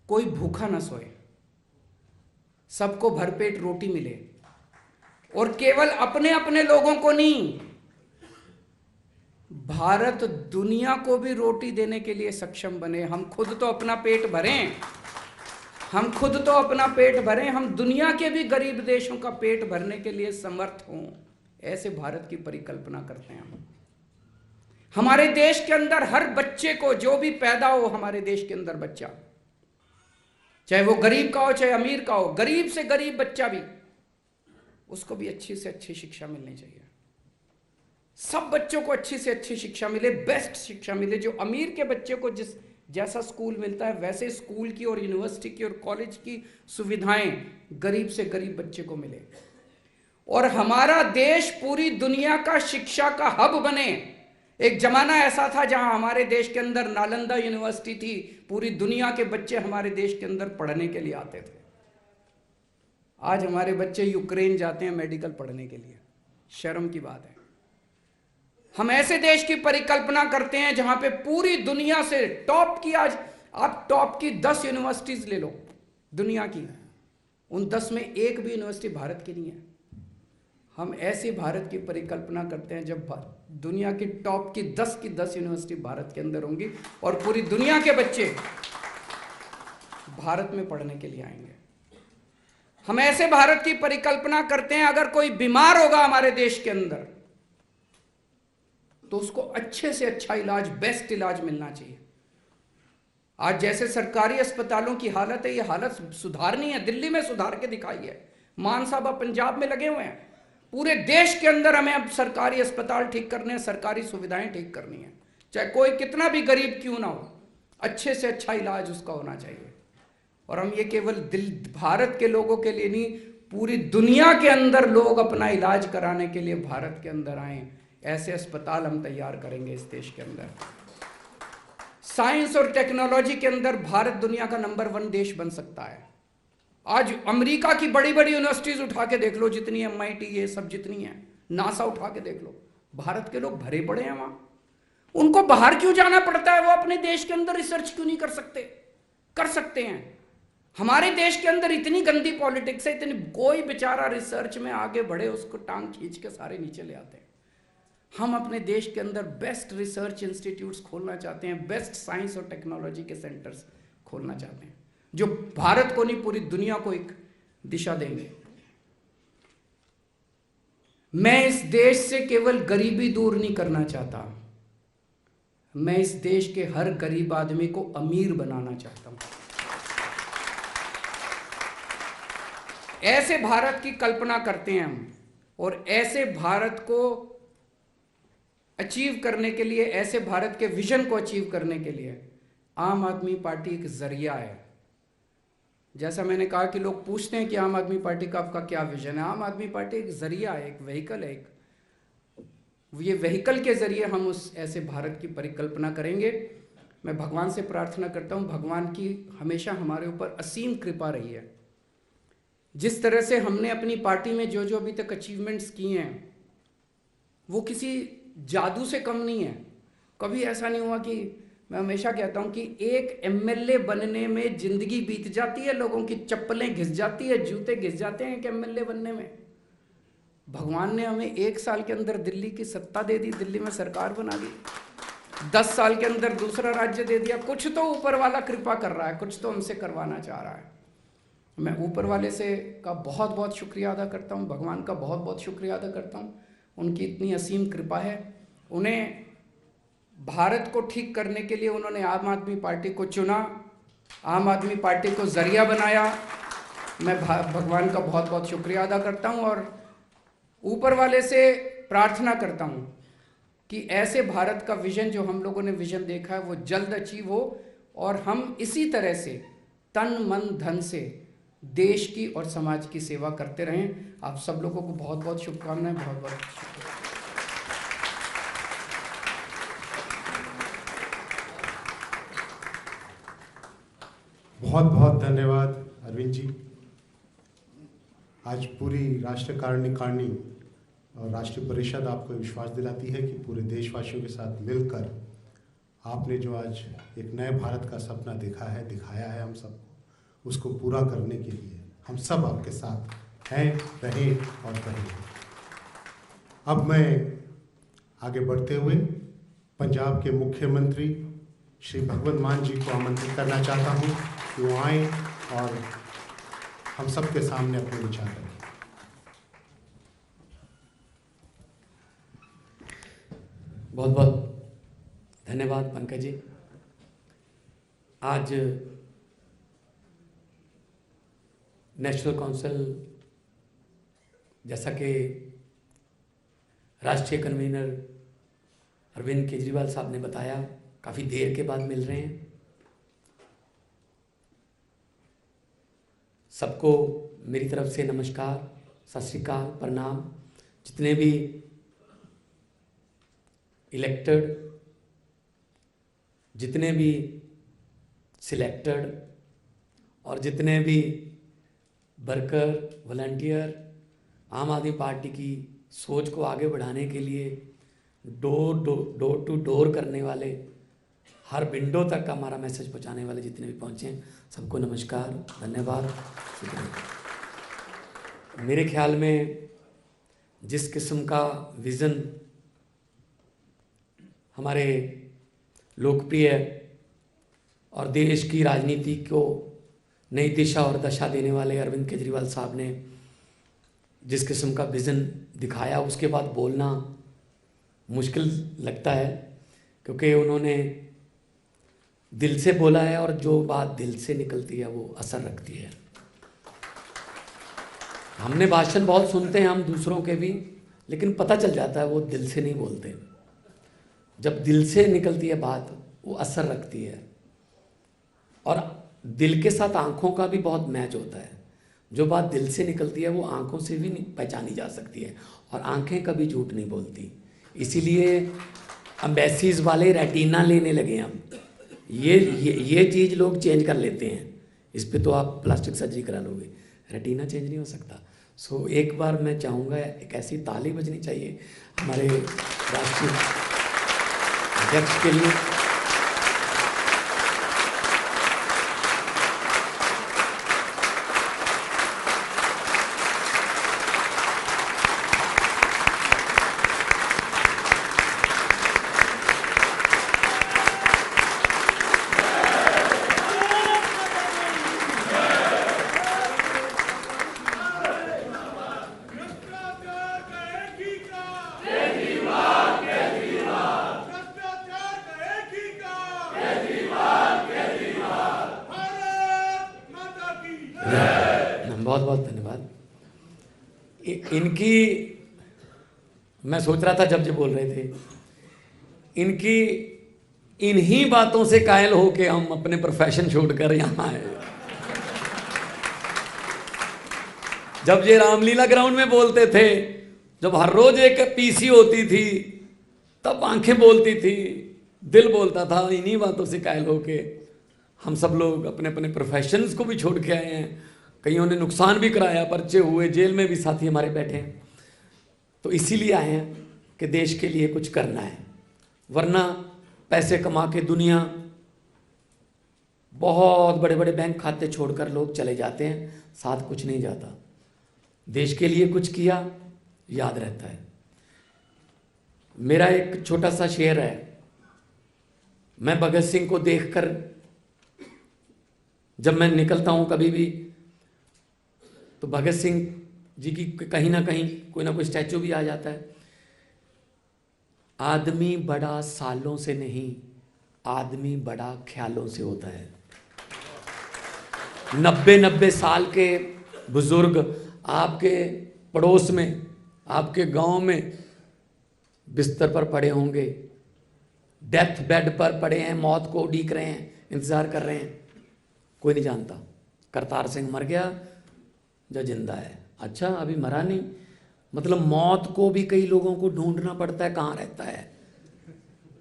[SPEAKER 1] कोई भूखा ना सोए, सबको भरपेट रोटी मिले, और केवल अपने अपने लोगों को नहीं, भारत दुनिया को भी रोटी देने के लिए सक्षम बने। हम खुद तो अपना पेट भरें, हम खुद तो अपना पेट भरें, हम दुनिया के भी गरीब देशों का पेट भरने के लिए समर्थ हों। ऐसे भारत की परिकल्पना करते हैं हम। हमारे देश के अंदर हर बच्चे को, जो भी पैदा हो हमारे देश के अंदर बच्चा, चाहे वो गरीब का हो चाहे अमीर का हो, गरीब से गरीब बच्चा भी, उसको भी अच्छी से अच्छी शिक्षा मिलनी चाहिए। सब बच्चों को अच्छी से अच्छी शिक्षा मिले, बेस्ट शिक्षा मिले। जो अमीर के बच्चे को जिस जैसा स्कूल मिलता है, वैसे स्कूल की और यूनिवर्सिटी की और कॉलेज की सुविधाएं गरीब से गरीब बच्चे को मिले। और हमारा देश पूरी दुनिया का शिक्षा का हब बने। एक जमाना ऐसा था जहां हमारे देश के अंदर नालंदा यूनिवर्सिटी थी, पूरी दुनिया के बच्चे हमारे देश के अंदर पढ़ने के लिए आते थे। आज हमारे बच्चे यूक्रेन जाते हैं मेडिकल पढ़ने के लिए, शर्म की बात है। हम ऐसे देश की परिकल्पना करते हैं जहां पे पूरी दुनिया से टॉप की, आज आप टॉप की 10 यूनिवर्सिटीज ले लो दुनिया की, उन 10 में एक भी यूनिवर्सिटी भारत की नहीं है। हम ऐसे भारत की परिकल्पना करते हैं जब दुनिया की टॉप की 10 यूनिवर्सिटी भारत के अंदर होंगी और पूरी दुनिया के बच्चे भारत में पढ़ने के लिए आएंगे। हम ऐसे भारत की परिकल्पना करते हैं, अगर कोई बीमार होगा हमारे देश के अंदर तो उसको अच्छे से अच्छा इलाज, बेस्ट इलाज मिलना चाहिए। आज जैसे सरकारी अस्पतालों की हालत है, ये हालत सुधारनी है, दिल्ली में सुधार के दिखाई है। मान साहब अब पंजाब में लगे हुए हैं। पूरे देश के अंदर हमें अब सरकारी अस्पताल ठीक करने हैं, सरकारी सुविधाएं ठीक करनी है, चाहे कोई कितना भी गरीब क्यों ना हो, अच्छे से अच्छा इलाज उसका होना चाहिए। और हम ये केवल भारत के लोगों के लिए नहीं, पूरी दुनिया के अंदर लोग अपना इलाज कराने के लिए भारत के अंदर आए, ऐसे अस्पताल हम तैयार करेंगे इस देश के अंदर। साइंस और टेक्नोलॉजी के अंदर भारत दुनिया का नंबर 1 देश बन सकता है। आज अमेरिका की बड़ी बड़ी यूनिवर्सिटीज उठा के देख लो, जितनी MIT ये सब जितनी है, नासा उठा के देख लो, भारत के लोग भरे पड़े हैं वहां। उनको बाहर क्यों जाना पड़ता है? वो अपने देश के अंदर रिसर्च क्यों नहीं कर सकते? कर सकते हैं। हमारे देश के अंदर इतनी गंदी पॉलिटिक्स है, इतनी, कोई बेचारा रिसर्च में आगे बढ़े उसको टांग खींच के सारे नीचे ले आते हैं। हम अपने देश के अंदर बेस्ट रिसर्च इंस्टीट्यूट्स खोलना चाहते हैं, बेस्ट साइंस और टेक्नोलॉजी के सेंटर्स खोलना चाहते हैं, जो भारत को नहीं पूरी दुनिया को एक दिशा देंगे। मैं इस देश से केवल गरीबी दूर नहीं करना चाहता, मैं इस देश के हर गरीब आदमी को अमीर बनाना चाहता हूं। ऐसे भारत की कल्पना करते हैं हम, और ऐसे भारत को अचीव करने के लिए, ऐसे भारत के विजन को अचीव करने के लिए आम आदमी पार्टी एक जरिया है। जैसा मैंने कहा कि लोग पूछते हैं कि आम आदमी पार्टी का आपका क्या विजन है। आम आदमी पार्टी एक जरिया है, एक व्हीकल है, ये व्हीकल के जरिए हम उस ऐसे भारत की परिकल्पना करेंगे। मैं भगवान से प्रार्थना करता हूँ, भगवान की हमेशा हमारे ऊपर असीम कृपा रही है। जिस तरह से हमने अपनी पार्टी में जो जो अभी तक अचीवमेंट्स किए हैं, वो किसी जादू से कम नहीं है। कभी ऐसा नहीं हुआ कि, मैं हमेशा कहता हूं कि एक MLA बनने में जिंदगी बीत जाती है, लोगों की चप्पलें घिस जाती है, जूते घिस जाते हैं एक MLA बनने में। भगवान ने हमें 1 साल के अंदर दिल्ली की सत्ता दे दी, दिल्ली में सरकार बना दी, 10 साल के अंदर दूसरा राज्य दे दिया। कुछ तो ऊपर वाला कृपा कर रहा है, कुछ तो हमसे करवाना चाह रहा है। मैं ऊपर वाले से का बहुत बहुत शुक्रिया अदा करता हूँ, भगवान का बहुत बहुत शुक्रिया अदा करता हूँ। उनकी इतनी असीम कृपा है। उन्हें भारत को ठीक करने के लिए उन्होंने आम आदमी पार्टी को चुना, आम आदमी पार्टी को जरिया बनाया। मैं भगवान का बहुत बहुत शुक्रिया अदा करता हूँ और ऊपर वाले से प्रार्थना करता हूँ कि ऐसे भारत का विजन, जो हम लोगों ने विजन देखा है, वो जल्द अचीव हो और हम इसी तरह से तन मन धन से देश की और समाज की सेवा करते रहें। आप सब लोगों को बहुत बहुत शुभकामनाएं, बहुत बहुत शुक्रिया।
[SPEAKER 2] बहुत बहुत धन्यवाद अरविंद जी। आज पूरी राष्ट्रीय कार्यकारिणी और राष्ट्रीय परिषद आपको विश्वास दिलाती है कि पूरे देशवासियों के साथ मिलकर आपने जो आज एक नए भारत का सपना देखा है, दिखाया है हम सबको, उसको पूरा करने के लिए हम सब आपके साथ हैं, रहें और रहेंगे। अब मैं आगे बढ़ते हुए पंजाब के मुख्यमंत्री श्री भगवंत मान जी को आमंत्रित करना चाहता हूँ कि वो आएँ और हम सबके सामने अपने विचार रखें।
[SPEAKER 3] बहुत बहुत धन्यवाद पंकज जी। आज नेशनल काउंसिल, जैसा कि राष्ट्रीय कन्वीनर अरविंद केजरीवाल साहब ने बताया, काफ़ी देर के बाद मिल रहे हैं। सबको मेरी तरफ से नमस्कार, सत श्री अकाल, प्रणाम। जितने भी इलेक्टेड, जितने भी सिलेक्टेड और जितने भी वर्कर, वॉलंटियर आम आदमी पार्टी की सोच को आगे बढ़ाने के लिए डोर टू डोर करने वाले, हर विंडो तक हमारा मैसेज पहुंचाने वाले जितने भी पहुंचे हैं, सबको नमस्कार, धन्यवाद, शुक्रिया। मेरे ख्याल में जिस किस्म का विज़न हमारे लोकप्रिय और देश की राजनीति को नई दिशा और दशा देने वाले अरविंद केजरीवाल साहब ने जिस किस्म का विज़न दिखाया, उसके बाद बोलना मुश्किल लगता है, क्योंकि उन्होंने दिल से बोला है और जो बात दिल से निकलती है वो असर रखती है। हमने भाषण बहुत सुनते हैं हम दूसरों के भी, लेकिन पता चल जाता है वो दिल से नहीं बोलते। जब दिल से निकलती है बात वो असर रखती है, और दिल के साथ आंखों का भी बहुत मैच होता है। जो बात दिल से निकलती है वो आंखों से भी पहचानी जा सकती है, और आंखें कभी झूठ नहीं बोलती। इसीलिए एम्बेसीज वाले रेटिना लेने लगे हैं अब। ये चीज़ लोग चेंज कर लेते हैं, इस पे तो आप प्लास्टिक सर्जरी करा लोगे, रेटिना चेंज नहीं हो सकता। सो एक बार मैं चाहूँगा एक ऐसी ताली बजनी चाहिए हमारे राष्ट्रीय अध्यक्ष के लिए। बहुत बहुत धन्यवाद। इनकी मैं सोच रहा था जब बोल रहे थे, इनकी इन्हीं बातों से कायल हो के हम अपने प्रोफेशन छोड़कर यहाँ आए। जब ये रामलीला ग्राउंड में बोलते थे, जब हर रोज एक पीसी होती थी, तब आंखें बोलती थी, दिल बोलता था। इन्हीं बातों से कायल हो के हम सब लोग अपने अपने प्रोफेशंस को भी छोड़ के आए हैं। कईयों ने नुकसान भी कराया, पर्चे हुए, जेल में भी साथी हमारे बैठे हैं। तो इसीलिए आए हैं कि देश के लिए कुछ करना है, वरना पैसे कमा के दुनिया बहुत बड़े बड़े बैंक खाते छोड़कर लोग चले जाते हैं, साथ कुछ नहीं जाता। देश के लिए कुछ किया याद रहता है। मेरा एक छोटा सा शेर है। मैं भगत सिंह को देखकर जब मैं निकलता हूं कभी भी, तो भगत सिंह जी की कहीं ना कहीं कोई ना कोई स्टैचू भी आ जाता है। आदमी बड़ा सालों से नहीं, आदमी बड़ा ख्यालों से होता है। 90 साल के बुजुर्ग आपके पड़ोस में, आपके गांव में बिस्तर पर पड़े होंगे, डेथ बेड पर पड़े हैं, मौत को उड़ीक रहे हैं, इंतजार कर रहे हैं, कोई नहीं जानता करतार सिंह मर गया जो जिंदा है। अच्छा, अभी मरा नहीं, मतलब मौत को भी कई लोगों को ढूंढना पड़ता है कहाँ रहता है।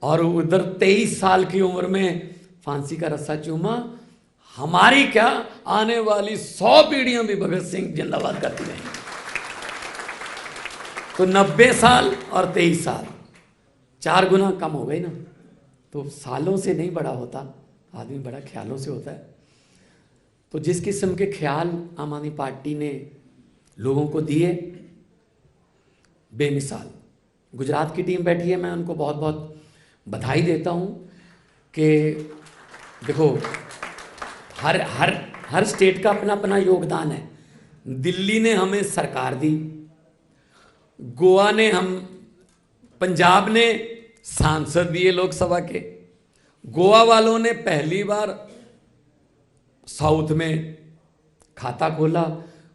[SPEAKER 3] और उधर 23 साल की उम्र में फांसी का रस्सा चूमा। हमारी क्या, आने वाली 100 पीढ़ियां भी भगत सिंह जिंदाबाद करती रहेंगी। तो 90 साल और 23 साल 4 गुना कम हो गई ना। तो सालों से नहीं बड़ा होता आदमी, बड़ा ख्यालों से होता है। तो जिस किस्म के ख्याल आम आदमी पार्टी ने लोगों को दिए, बेमिसाल। गुजरात की टीम बैठी है, मैं उनको बहुत बहुत बधाई देता हूँ कि देखो हर स्टेट का अपना अपना योगदान है। दिल्ली ने हमें सरकार दी, गोवा ने पंजाब ने सांसद दिए लोकसभा के, गोवा वालों ने पहली बार साउथ में खाता खोला,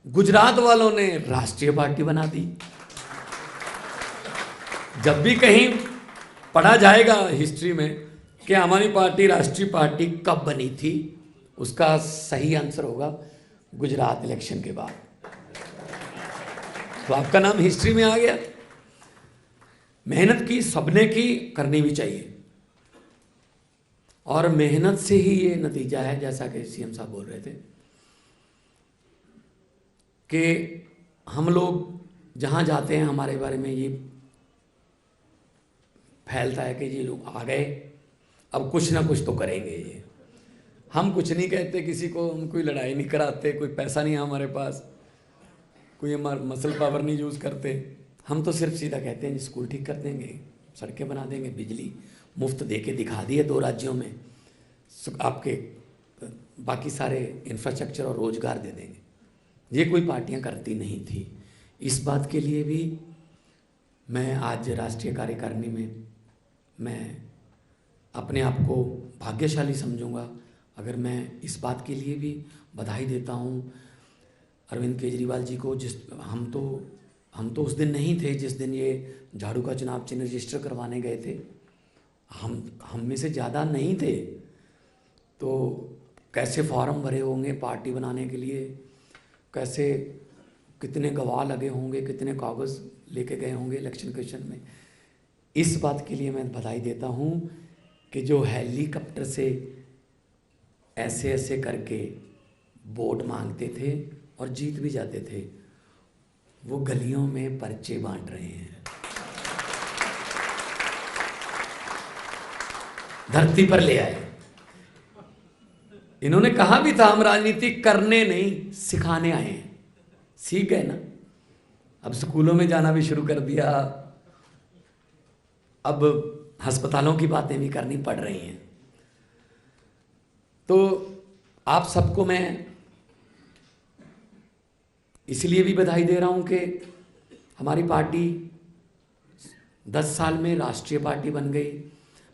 [SPEAKER 3] गुजरात वालों ने राष्ट्रीय पार्टी बना दी। जब भी कहीं पढ़ा जाएगा हिस्ट्री में कि हमारी पार्टी राष्ट्रीय पार्टी कब बनी थी, उसका सही आंसर होगा गुजरात इलेक्शन के बाद। तो आपका नाम हिस्ट्री में आ गया। मेहनत की सबने की, करनी भी चाहिए, और मेहनत से ही ये नतीजा है। जैसा कि सीएम साहब बोल रहे थे कि हम लोग जहाँ जाते हैं हमारे बारे में ये फैलता है कि ये लोग आ गए, अब कुछ ना कुछ तो करेंगे ये। हम कुछ नहीं कहते किसी को, हम कोई लड़ाई नहीं कराते, कोई पैसा नहीं है हमारे पास, कोई हमारा मसल पावर नहीं यूज़ करते, हम तो सिर्फ सीधा कहते हैं स्कूल ठीक कर देंगे, सड़कें बना देंगे, बिजली मुफ्त दे के दिखा दी है 2 राज्यों में, आपके बाकी सारे इंफ्रास्ट्रक्चर और रोजगार दे देंगे। ये कोई पार्टियां करती नहीं थी। इस बात के लिए भी मैं आज राष्ट्रीय कार्यकारिणी में मैं अपने आप को भाग्यशाली समझूंगा अगर मैं इस बात के लिए भी बधाई देता हूँ अरविंद केजरीवाल जी को। हम तो उस दिन नहीं थे जिस दिन ये झाड़ू का चुनाव चिन्ह रजिस्टर करवाने गए थे। हम में से ज़्यादा नहीं थे, तो कैसे फॉर्म भरे होंगे पार्टी बनाने के लिए, कैसे कितने गवाह लगे होंगे, कितने कागज़ लेके गए होंगे इलेक्शन कमीशन में। इस बात के लिए मैं बधाई देता हूँ कि जो हेलीकॉप्टर से ऐसे ऐसे करके वोट मांगते थे और जीत भी जाते थे, वो गलियों में पर्चे बांट रहे हैं, धरती पर ले आए। इन्होंने कहा भी था हम राजनीति करने नहीं सिखाने आए हैं, सीख गए ना। अब स्कूलों में जाना भी शुरू कर दिया, अब अस्पतालों की बातें भी करनी पड़ रही हैं। तो आप सबको मैं इसलिए भी बधाई दे रहा हूं कि हमारी पार्टी 10 साल में राष्ट्रीय पार्टी बन गई।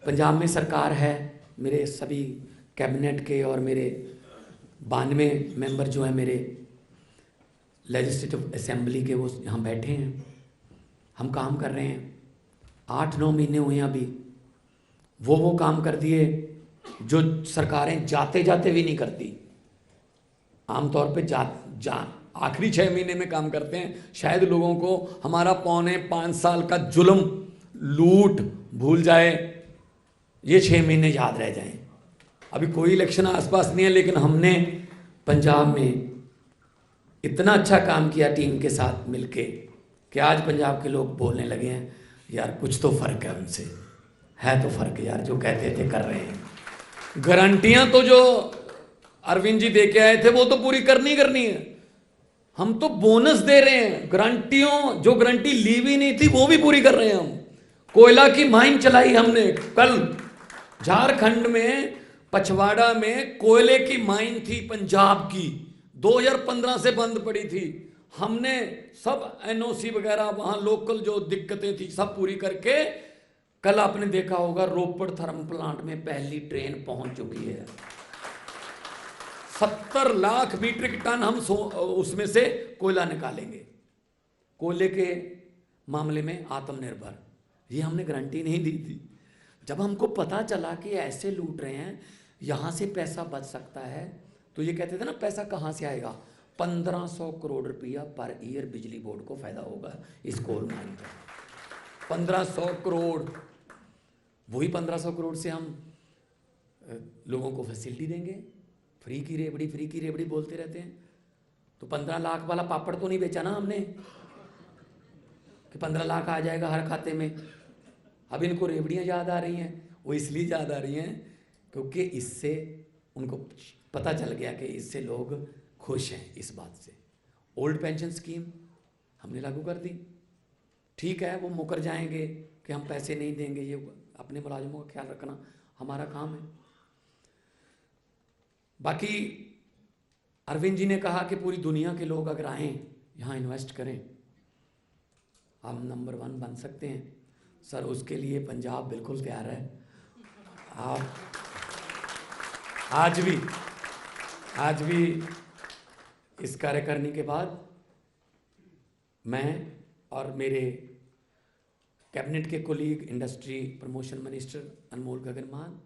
[SPEAKER 3] पंजाब में सरकार है, मेरे सभी कैबिनेट के और मेरे 92 मेंबर जो हैं मेरे लेजिस्लेटिव असेंबली के, वो यहाँ बैठे हैं, हम काम कर रहे हैं। 8-9 महीने हुए हैं अभी, वो काम कर दिए जो सरकारें जाते जाते भी नहीं करती। आमतौर पे आखिरी 6 महीने में काम करते हैं। शायद लोगों को हमारा 4.25 साल का जुल्म लूट भूल जाए, ये 6 महीने याद रह जाएं। अभी कोई इलेक्शन आसपास नहीं है, लेकिन हमने पंजाब में इतना अच्छा काम किया टीम के साथ मिलके कि आज पंजाब के लोग बोलने लगे हैं यार कुछ तो फर्क है उनसे, है तो फर्क यार, जो कहते थे कर रहे हैं। गारंटियां तो जो अरविंद जी दे के आए थे वो तो पूरी करनी है। हम तो बोनस दे रहे हैं, गारंटियों जो गारंटी ली भी नहीं थी वो भी पूरी कर रहे हैं हम। कोयला की माइन चलाई हमने कल झारखंड में, पछवाड़ा में कोयले की माइन थी पंजाब की, 2015 से बंद पड़ी थी। हमने सब एनओसी वगैरह वहां लोकल जो दिक्कतें थी सब पूरी करके, कल आपने देखा होगा रोपड़ थर्मल प्लांट में पहली ट्रेन पहुंच चुकी है। 70 लाख मीट्रिक टन हम उसमें से कोयला निकालेंगे। कोयले के मामले में आत्मनिर्भर, ये हमने गारंटी नहीं दी थी। जब हमको पता चला कि ऐसे लूट रहे हैं, यहाँ से पैसा बच सकता है, तो ये कहते थे ना पैसा कहाँ से आएगा, 1500 करोड़ रुपया पर ईयर बिजली बोर्ड को फायदा होगा इस कोल माइन का। 1500 करोड़, वही 1500 करोड़ से हम लोगों को फैसिलिटी देंगे। फ्री की रेबड़ी बोलते रहते हैं, तो 15 लाख वाला पापड़ तो नहीं बेचा ना हमने कि 15 लाख आ जाएगा हर खाते में। अब इनको रेबड़ियाँ याद आ रही हैं, वो इसलिए याद आ रही हैं क्योंकि इससे उनको पता चल गया कि इससे लोग खुश हैं इस बात से। ओल्ड पेंशन स्कीम हमने लागू कर दी। ठीक है, वो मुकर जाएंगे कि हम पैसे नहीं देंगे, ये अपने मुलाजिमों का ख्याल रखना हमारा काम है। बाकी अरविंद जी ने कहा कि पूरी दुनिया के लोग अगर आएँ यहाँ इन्वेस्ट करें, हम नंबर 1 बन सकते हैं। सर उसके लिए पंजाब बिल्कुल तैयार है। आप आज भी इस कार्यकारिणी के बाद मैं और मेरे कैबिनेट के कोलीग, इंडस्ट्री प्रमोशन मिनिस्टर अनमोल गगनमान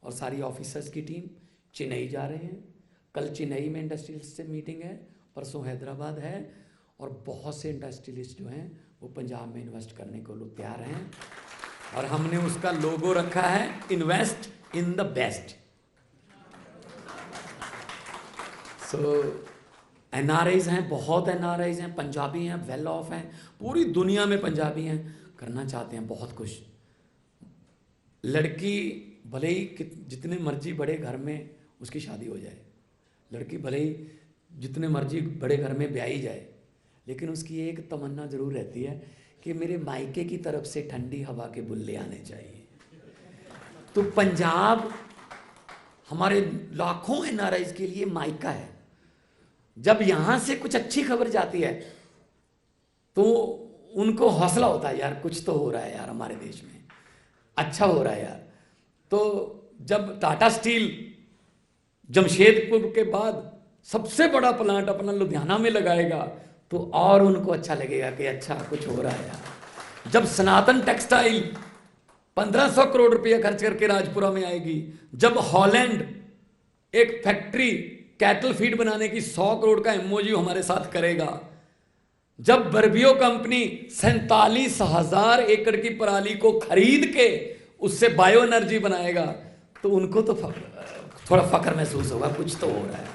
[SPEAKER 3] और सारी ऑफिसर्स की टीम चेन्नई जा रहे हैं। कल चेन्नई में इंडस्ट्रियलिस्ट से मीटिंग है, परसों हैदराबाद है, और बहुत से इंडस्ट्रियलिस्ट जो हैं वो पंजाब में इन्वेस्ट करने को लोग तैयार हैं। और हमने उसका लोगो रखा है, invest in the best. So NRIs हैं, बहुत एनआरआईज हैं, पंजाबी हैं, वेल ऑफ हैं, पूरी दुनिया में पंजाबी हैं, करना चाहते हैं बहुत कुछ। लड़की भले ही जितने मर्जी बड़े घर में उसकी शादी हो जाए, लड़की भले ही जितने मर्जी बड़े घर में ब्याही जाए, लेकिन उसकी एक तमन्ना ज़रूर रहती है कि मेरे मायके की तरफ से ठंडी हवा के बुल्ले आने चाहिए। तो पंजाब हमारे लाखों एनआरआईज के लिए मायका है। जब यहां से कुछ अच्छी खबर जाती है तो उनको हौसला होता है, यार कुछ तो हो रहा है यार, हमारे देश में अच्छा हो रहा है यार। तो जब टाटा स्टील जमशेदपुर के बाद सबसे बड़ा प्लांट अपना लुधियाना में लगाएगा तो और उनको अच्छा लगेगा कि अच्छा कुछ हो रहा है यार। जब सनातन टेक्सटाइल 1500 करोड़ रुपया खर्च करके राजपुरा में आएगी, जब हॉलैंड एक फैक्ट्री कैटल फीड बनाने की 100 करोड़ का एमओयू हमारे साथ करेगा, जब बर्बियो कंपनी 47,000 एकड़ की पराली को खरीद के उससे बायो एनर्जी बनाएगा, तो उनको तो थोड़ा फख्र महसूस होगा, कुछ तो हो रहा है।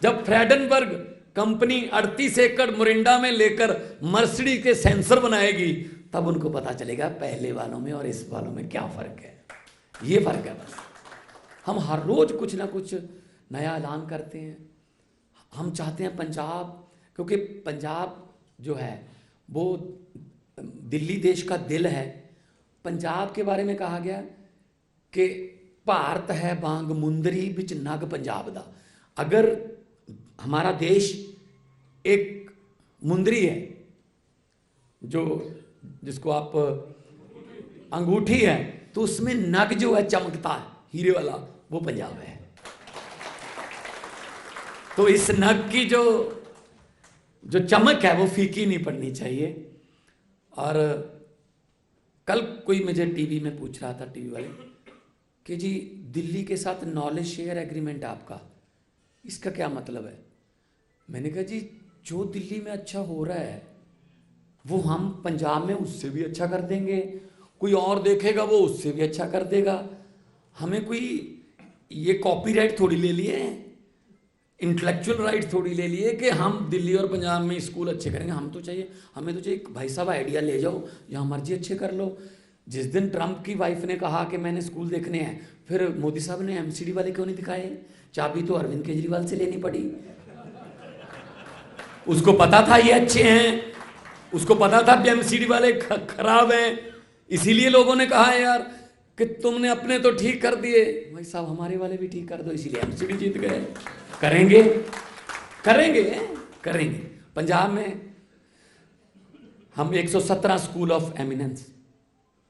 [SPEAKER 3] जब फ्रेडनबर्ग कंपनी 38 एकड़ मोरिंडा में लेकर मर्सिडीज के सेंसर बनाएगी, तब उनको पता चलेगा पहले वालों में और इस वालों में क्या फर्क है। ये फर्क है बस। हम हर रोज कुछ ना कुछ नया ऐलान करते हैं। हम चाहते हैं पंजाब, क्योंकि पंजाब जो है वो दिल्ली देश का दिल है। पंजाब के बारे में कहा गया कि भारत है बांग मुंदरी बिच नग पंजाब दा। अगर हमारा देश एक मुंदरी है, जो जिसको आप अंगूठी है, तो उसमें नग जो है चमकता है हीरे वाला, वो पंजाब है। तो इस नग की जो चमक है वो फीकी नहीं पड़नी चाहिए। और कल कोई मुझे टीवी में पूछ रहा था, टीवी वाले, कि जी दिल्ली के साथ नॉलेज शेयर एग्रीमेंट आपका, इसका क्या मतलब है? मैंने कहा जी जो दिल्ली में अच्छा हो रहा है वो हम पंजाब में उससे भी अच्छा कर देंगे, कोई और देखेगा वो उससे भी अच्छा कर देगा। हमें कोई ये कॉपीराइट थोड़ी ले लिए, इंटेलेक्चुअल राइट थोड़ी ले लिए कि हम दिल्ली और पंजाब में स्कूल अच्छे करेंगे। हमें तो चाहिए भाई साहब आइडिया ले जाओ, जहाँ मर्जी अच्छे कर लो। जिस दिन ट्रंप की वाइफ ने कहा कि मैंने स्कूल देखने हैं, फिर मोदी साहब ने एमसीडी वाले क्यों नहीं दिखाए? चाबी तो अरविंद केजरीवाल से लेनी पड़ी। उसको पता था ये अच्छे हैं, उसको पता था एमसीडी वाले खराब हैं, इसीलिए लोगों ने कहा यार कि तुमने अपने तो ठीक कर दिए, भाई साहब हमारे वाले भी ठीक कर दो, इसीलिए एमसीडी जीत गए। करेंगे करेंगे करेंगे। पंजाब में हम 117 स्कूल ऑफ एमिनेंस,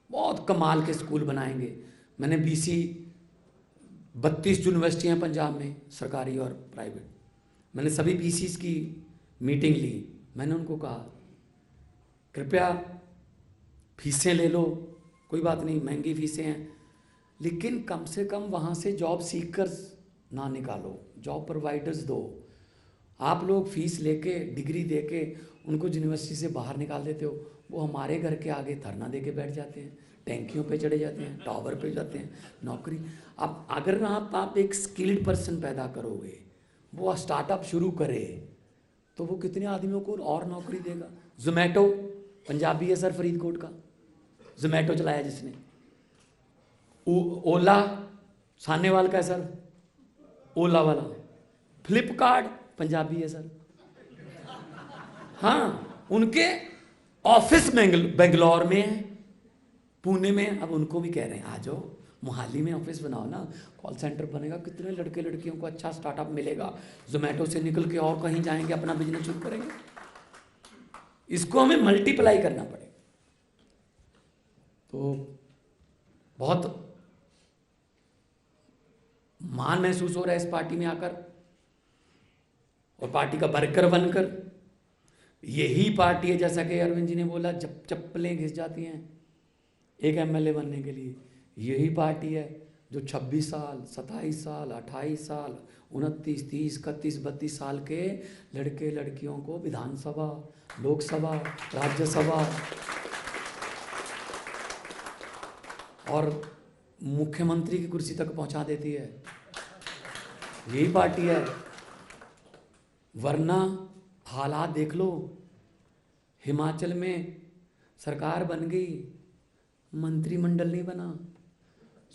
[SPEAKER 3] बहुत कमाल के स्कूल बनाएंगे। मैंने बीसी 32 यूनिवर्सिटियाँ हैं पंजाब में, सरकारी और प्राइवेट। मैंने सभी बीसीज की मीटिंग ली। मैंने उनको कहा कृपया फीसें ले लो, कोई बात नहीं, महंगी फीसें हैं, लेकिन कम से कम वहाँ से जॉब सीकर्स ना निकालो, जॉब प्रोवाइडर्स दो। आप लोग फीस लेके डिग्री देके उनको यूनिवर्सिटी से बाहर निकाल देते हो, वो हमारे घर के आगे धरना दे के बैठ जाते हैं, टैंकियों पे चढ़े जाते हैं, टावर पे जाते हैं, नौकरी। अब अगर आप एक स्किल्ड पर्सन पैदा करोगे, वो स्टार्टअप शुरू करे, तो वो कितने आदमियों को और नौकरी देगा। जोमेटो पंजाबी है सर, फरीदकोट का, जोमेटो चलाया जिसने। ओला सानेवाल का है सर, ओला वाला। फ्लिपकार्ट पंजाबी है सर। हाँ, उनके ऑफिस बेंगलोर में है, पुणे में। अब उनको भी कह रहे हैं आ जाओ, मोहाली में ऑफिस बनाओ ना, कॉल सेंटर बनेगा, कितने लड़के लड़कियों को अच्छा स्टार्टअप मिलेगा, जोमेटो से निकल के और कहीं जाएंगे, अपना बिजनेस शुरू करेंगे। इसको हमें मल्टीप्लाई करना पड़ेगा। तो बहुत मान महसूस हो रहा है इस पार्टी में आकर और पार्टी का वर्कर बनकर। यही पार्टी है, जैसा कि अरविंद जी ने बोला, जब चप्पलें घिस जाती हैं एक एमएलए बनने के लिए, यही पार्टी है जो 26 साल 27 साल 28 साल 29 30 31 32 साल के लड़के लड़कियों को विधानसभा, लोकसभा, राज्यसभा और मुख्यमंत्री की कुर्सी तक पहुंचा देती है। यही पार्टी है। वरना हालात देख लो, हिमाचल में सरकार बन गई, मंत्रिमंडल नहीं बना।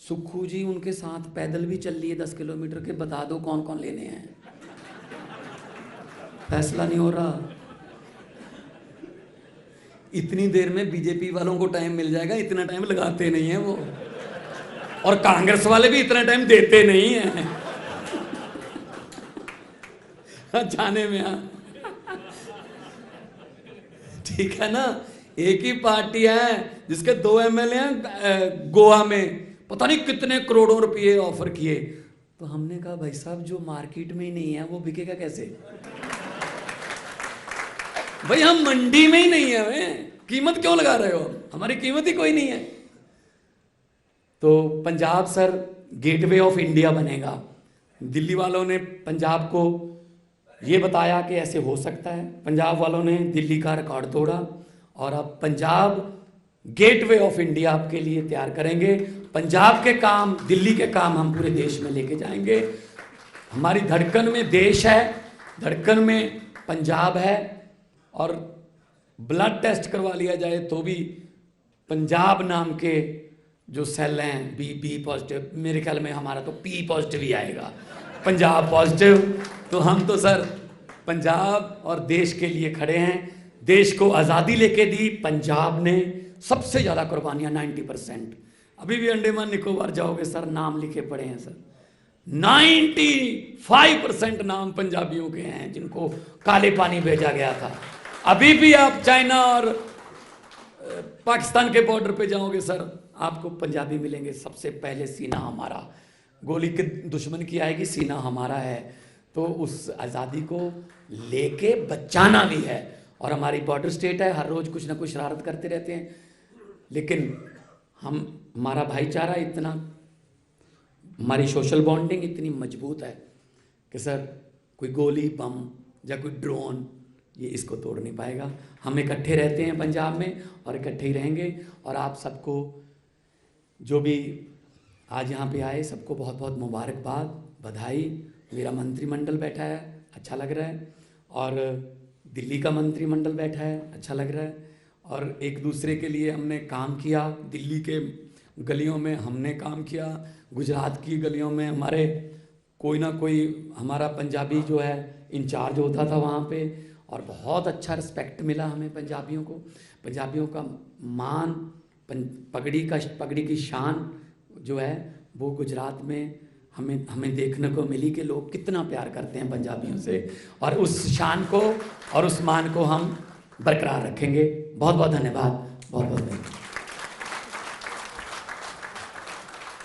[SPEAKER 3] सुक्खू जी उनके साथ पैदल भी चल लिए 10 किलोमीटर के, बता दो कौन कौन लेने हैं, फैसला नहीं हो रहा। इतनी देर में बीजेपी वालों को टाइम मिल जाएगा, इतना टाइम लगाते नहीं है वो, और कांग्रेस वाले भी इतना टाइम देते नहीं है जाने में। ठीक है ना, एक ही पार्टी है जिसके 2 एमएलए हैं गोवा में, पता नहीं कितने करोड़ों रुपए ऑफर किए। तो हमने कहा भाई साहब जो मार्केट में ही नहीं है वो बिकेगा कैसे? भाई हम मंडी में ही नहीं है, हमें कीमत क्यों लगा रहे हो? हमारी कीमत ही कोई नहीं है। तो Punjab sir gateway of India बनेगा। दिल्ली वालों ने पंजाब को ये बताया कि ऐसे हो सकता है, पंजाब वालों ने दिल्ली का रिकॉर्ड तोड़ा, और अब पंजाब गेटवे ऑफ इंडिया आपके लिए तैयार करेंगे। पंजाब के काम, दिल्ली के काम हम पूरे देश में लेके जाएंगे। हमारी धड़कन में देश है, धड़कन में पंजाब है, और ब्लड टेस्ट करवा लिया जाए तो भी पंजाब नाम के जो सेल हैं बी पॉजिटिव, मेरे ख्याल में हमारा तो पी पॉजिटिव ही आएगा, पंजाब पॉजिटिव। तो हम तो सर पंजाब और देश के लिए खड़े हैं। देश को आज़ादी लेके दी पंजाब ने, सबसे ज़्यादा कुर्बानियाँ 90%। अभी भी अंडमान निकोबार जाओगे सर, नाम लिखे पड़े हैं सर, 95% नाम पंजाबियों के हैं जिनको काले पानी भेजा गया था। अभी भी आप चाइना और पाकिस्तान के बॉर्डर पे जाओगे सर, आपको पंजाबी मिलेंगे। सबसे पहले सीना हमारा, गोली के दुश्मन की आएगी, सीना हमारा है। तो उस आज़ादी को लेके बचाना भी है, और हमारी बॉर्डर स्टेट है, हर रोज़ कुछ ना कुछ शरारत करते रहते हैं, लेकिन हमारा भाईचारा इतना, हमारी सोशल बॉन्डिंग इतनी मजबूत है कि सर कोई गोली, बम या कोई ड्रोन ये इसको तोड़ नहीं पाएगा। हम इकट्ठे रहते हैं पंजाब में, और इकट्ठे ही रहेंगे। और आप सबको जो भी आज यहाँ पे आए, सबको बहुत बहुत मुबारकबाद, बधाई। मेरा मंत्रिमंडल बैठा है, अच्छा लग रहा है, और दिल्ली का मंत्रिमंडल बैठा है, अच्छा लग रहा है, और एक दूसरे के लिए हमने काम किया। दिल्ली के गलियों में हमने काम किया, गुजरात की गलियों में हमारे कोई ना कोई हमारा पंजाबी जो है इंचार्ज होता था वहाँ पे, और बहुत अच्छा रिस्पेक्ट मिला हमें पंजाबियों को। पंजाबियों का मान, पगड़ी की शान जो है वो गुजरात में हमें देखने को मिली कि लोग कितना प्यार करते हैं पंजाबियों से, और उस शान को और उस मान को हम बरकरार रखेंगे। बहुत बहुत धन्यवाद, बहुत बहुत धन्यवाद।